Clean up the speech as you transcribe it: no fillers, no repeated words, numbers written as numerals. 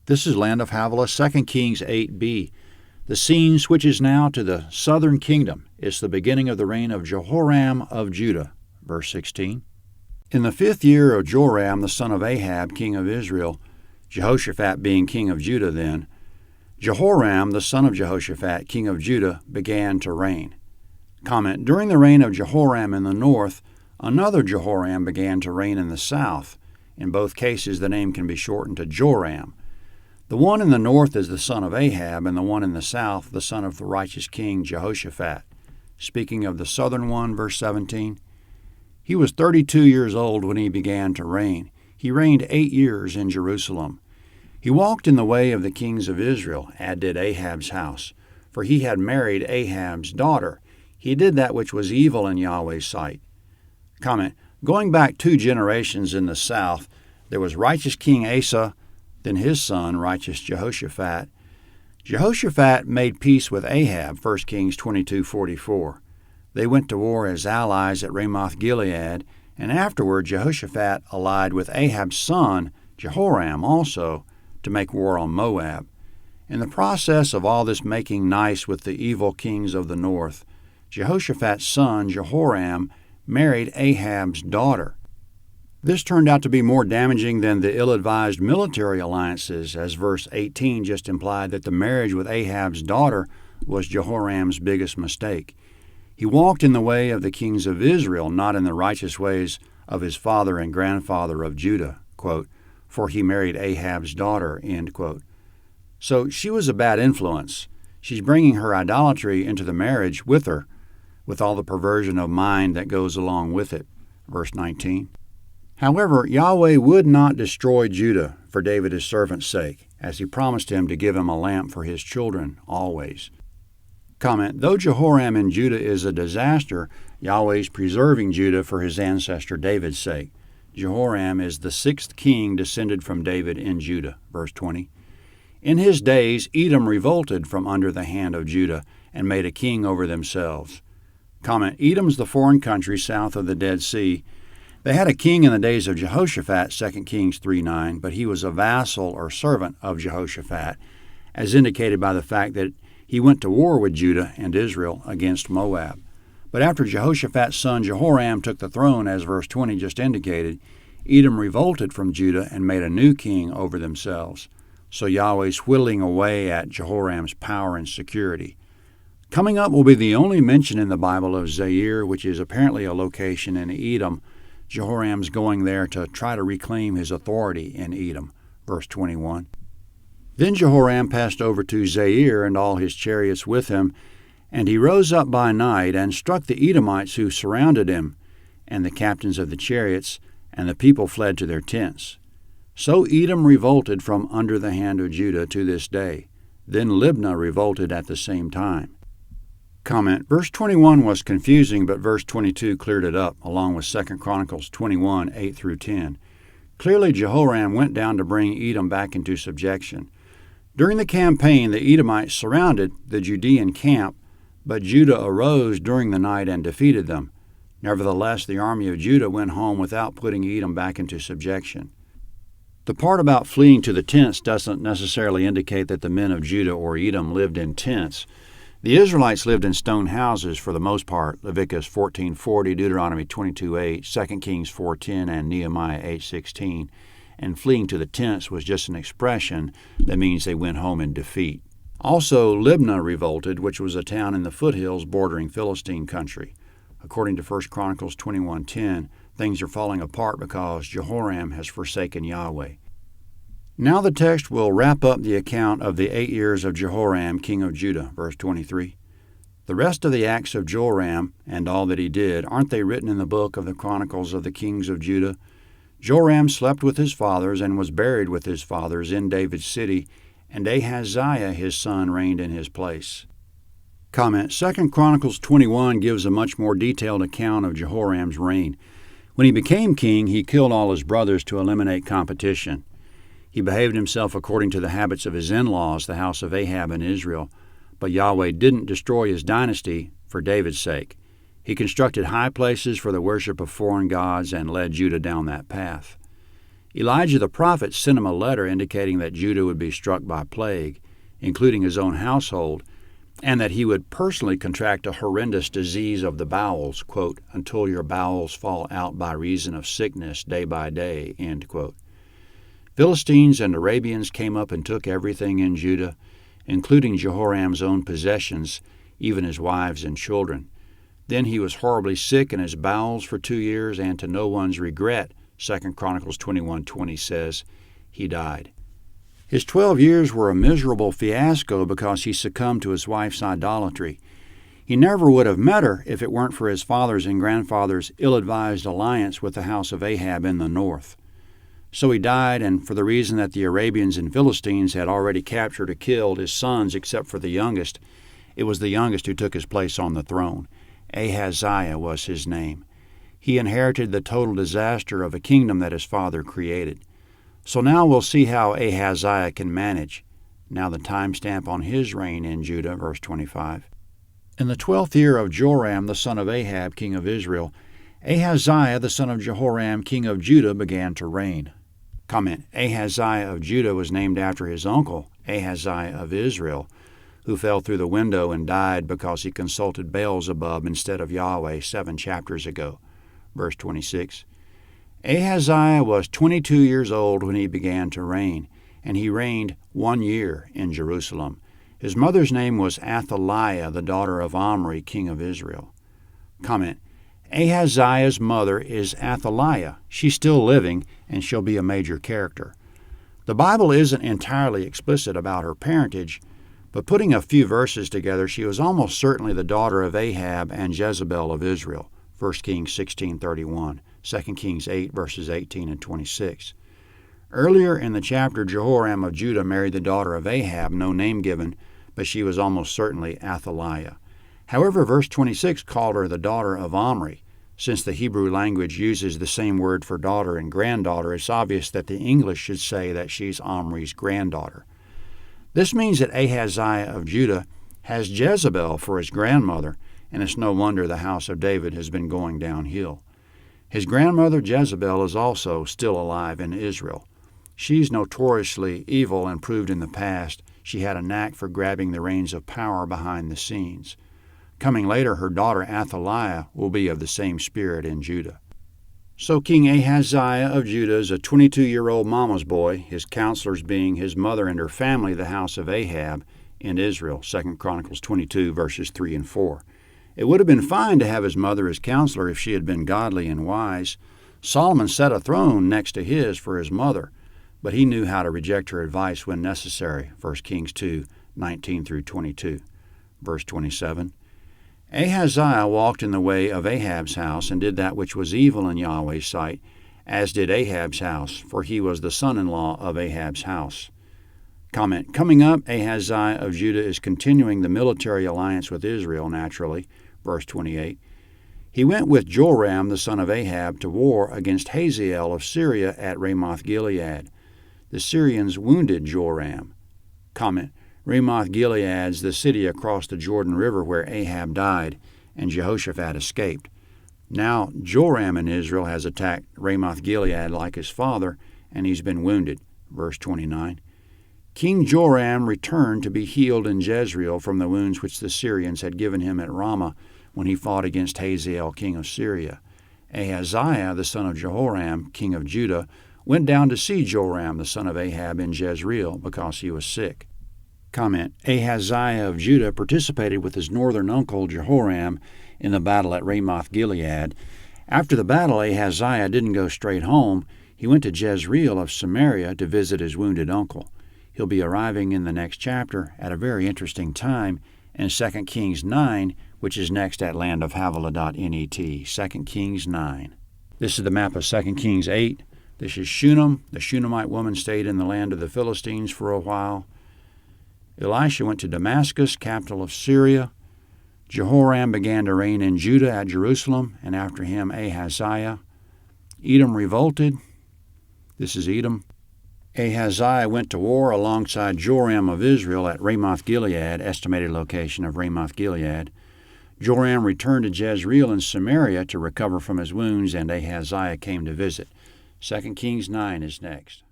This is Land of Havilah, 2 Kings 8b. The scene switches now to the southern kingdom. It's the beginning of the reign of Jehoram of Judah. Verse 16. In the 5th year of Joram, the son of Ahab, king of Israel, Jehoshaphat being king of Judah then, Jehoram, the son of Jehoshaphat, king of Judah, began to reign. Comment: during the reign of Jehoram in the north, another Jehoram began to reign in the south. In both cases, the name can be shortened to Joram. The one in the north is the son of Ahab, and the one in the south, the son of the righteous king Jehoshaphat. Speaking of the southern one, verse 17, he was 32 years old when he began to reign. He reigned 8 years in Jerusalem. He walked in the way of the kings of Israel, as did Ahab's house, for he had married Ahab's daughter. He did that which was evil in Yahweh's sight. Comment: going back 2 generations in the south, there was righteous King Asa, then his son, righteous Jehoshaphat. Jehoshaphat made peace with Ahab, 1 Kings 22:44. They went to war as allies at Ramoth-Gilead, and afterward Jehoshaphat allied with Ahab's son, Jehoram, also, to make war on Moab. In the process of all this making nice with the evil kings of the north, Jehoshaphat's son, Jehoram, married Ahab's daughter. This turned out to be more damaging than the ill-advised military alliances, as verse 18 just implied that the marriage with Ahab's daughter was Jehoram's biggest mistake. He walked in the way of the kings of Israel, not in the righteous ways of his father and grandfather of Judah, quote, for he married Ahab's daughter, end quote. So she was a bad influence. She's bringing her idolatry into the marriage with her, with all the perversion of mind that goes along with it. Verse 19. However, Yahweh would not destroy Judah for David his servant's sake, as he promised him to give him a lamp for his children always. Comment: though Jehoram in Judah is a disaster, Yahweh's preserving Judah for his ancestor David's sake. Jehoram is the 6th king descended from David in Judah. Verse 20. In his days Edom revolted from under the hand of Judah and made a king over themselves. Comment: Edom's the foreign country south of the Dead Sea. They had a king in the days of Jehoshaphat, 2 Kings 3:9, but he was a vassal or servant of Jehoshaphat, as indicated by the fact that he went to war with Judah and Israel against Moab. But after Jehoshaphat's son Jehoram took the throne, as verse 20 just indicated, Edom revolted from Judah and made a new king over themselves. So Yahweh's whittling away at Jehoram's power and security. Coming up will be the only mention in the Bible of Zair, which is apparently a location in Edom. Jehoram's going there to try to reclaim his authority in Edom. Verse 21. Then Jehoram passed over to Zair and all his chariots with him, and he rose up by night and struck the Edomites who surrounded him, and the captains of the chariots, and the people fled to their tents. So Edom revolted from under the hand of Judah to this day. Then Libnah revolted at the same time. Comment: verse 21 was confusing, but verse 22 cleared it up, along with 2 Chronicles 21, 8 through 10. Clearly Jehoram went down to bring Edom back into subjection. During the campaign, the Edomites surrounded the Judean camp, but Judah arose during the night and defeated them. Nevertheless, the army of Judah went home without putting Edom back into subjection. The part about fleeing to the tents doesn't necessarily indicate that the men of Judah or Edom lived in tents. The Israelites lived in stone houses for the most part, Leviticus 14:40, Deuteronomy 22:8, 2 Kings 4:10, and Nehemiah 8:16. And fleeing to the tents was just an expression that means they went home in defeat. Also, Libnah revolted, which was a town in the foothills bordering Philistine country. According to 1 Chronicles 21:10, things are falling apart because Jehoram has forsaken Yahweh. Now the text will wrap up the account of the 8 years of Jehoram, king of Judah, verse 23. The rest of the acts of Joram and all that he did, aren't they written in the book of the Chronicles of the kings of Judah? Joram slept with his fathers and was buried with his fathers in David's city, and Ahaziah his son reigned in his place. Comment: 2 Chronicles 21 gives a much more detailed account of Jehoram's reign. When he became king, he killed all his brothers to eliminate competition. He behaved himself according to the habits of his in-laws, the house of Ahab in Israel, but Yahweh didn't destroy his dynasty for David's sake. He constructed high places for the worship of foreign gods and led Judah down that path. Elijah the prophet sent him a letter indicating that Judah would be struck by plague, including his own household, and that he would personally contract a horrendous disease of the bowels, quote, until your bowels fall out by reason of sickness day by day, end quote. Philistines and Arabians came up and took everything in Judah, including Jehoram's own possessions, even his wives and children. Then he was horribly sick in his bowels for 2 years, and to no one's regret, 2 Chronicles 21:20 says, he died. His 12 years were a miserable fiasco because he succumbed to his wife's idolatry. He never would have met her if it weren't for his father's and grandfather's ill-advised alliance with the house of Ahab in the north. So he died, and for the reason that the Arabians and Philistines had already captured or killed his sons except for the youngest, it was the youngest who took his place on the throne. Ahaziah was his name. He inherited the total disaster of a kingdom that his father created. So now we'll see how Ahaziah can manage. Now the timestamp on his reign in Judah, verse 25. In the 12th year of Joram, the son of Ahab, king of Israel, Ahaziah, the son of Jehoram, king of Judah, began to reign. Comment, Ahaziah of Judah was named after his uncle, Ahaziah of Israel, who fell through the window and died because he consulted Beelzebub instead of Yahweh 7 chapters ago. Verse 26. Ahaziah was 22 years old when he began to reign, and he reigned 1 year in Jerusalem. His mother's name was Athaliah, the daughter of Omri, king of Israel. Comment, Ahaziah's mother is Athaliah. She's still living, and she'll be a major character. The Bible isn't entirely explicit about her parentage, but putting a few verses together, she was almost certainly the daughter of Ahab and Jezebel of Israel, 1 Kings 16:31, 2 Kings 8, verses 18 and 26. Earlier in the chapter, Jehoram of Judah married the daughter of Ahab, no name given, but she was almost certainly Athaliah. However, verse 26 called her the daughter of Omri. Since the Hebrew language uses the same word for daughter and granddaughter, it's obvious that the English should say that she's Omri's granddaughter. This means that Ahaziah of Judah has Jezebel for his grandmother, and it's no wonder the house of David has been going downhill. His grandmother Jezebel is also still alive in Israel. She's notoriously evil and proved in the past she had a knack for grabbing the reins of power behind the scenes. Coming later, her daughter Athaliah will be of the same spirit in Judah. So King Ahaziah of Judah is a 22-year-old mama's boy, his counselors being his mother and her family, the house of Ahab, in Israel, 2 Chronicles 22, verses 3 and 4. It would have been fine to have his mother as counselor if she had been godly and wise. Solomon set a throne next to his for his mother, but he knew how to reject her advice when necessary, 1 Kings 2, 19 through 22. Verse 27. Ahaziah walked in the way of Ahab's house and did that which was evil in Yahweh's sight, as did Ahab's house, for he was the son-in-law of Ahab's house. Comment, coming up, Ahaziah of Judah is continuing the military alliance with Israel, naturally. Verse 28. He went with Joram, the son of Ahab, to war against Hazael of Syria at Ramoth-Gilead. The Syrians wounded Joram. Comment, Ramoth-Gilead's the city across the Jordan River where Ahab died, and Jehoshaphat escaped. Now Joram in Israel has attacked Ramoth-Gilead like his father, and he's been wounded. Verse 29. King Joram returned to be healed in Jezreel from the wounds which the Syrians had given him at Ramah when he fought against Hazael, king of Syria. Ahaziah, the son of Jehoram, king of Judah, went down to see Joram, the son of Ahab, in Jezreel because he was sick. Comment, Ahaziah of Judah participated with his northern uncle Jehoram in the battle at Ramoth-Gilead. After the battle, Ahaziah didn't go straight home. He went to Jezreel of Samaria to visit his wounded uncle. He'll be arriving in the next chapter at a very interesting time in 2 Kings 9, which is next at landofhavilah.net, 2 Kings 9. This is the map of 2 Kings 8. This is Shunem. The Shunammite woman stayed in the land of the Philistines for a while. Elisha went to Damascus, capital of Syria. Jehoram began to reign in Judah at Jerusalem, and after him Ahaziah. Edom revolted. This is Edom. Ahaziah went to war alongside Joram of Israel at Ramoth-Gilead, estimated location of Ramoth-Gilead. Joram returned to Jezreel in Samaria to recover from his wounds, and Ahaziah came to visit. 2 Kings 9 is next.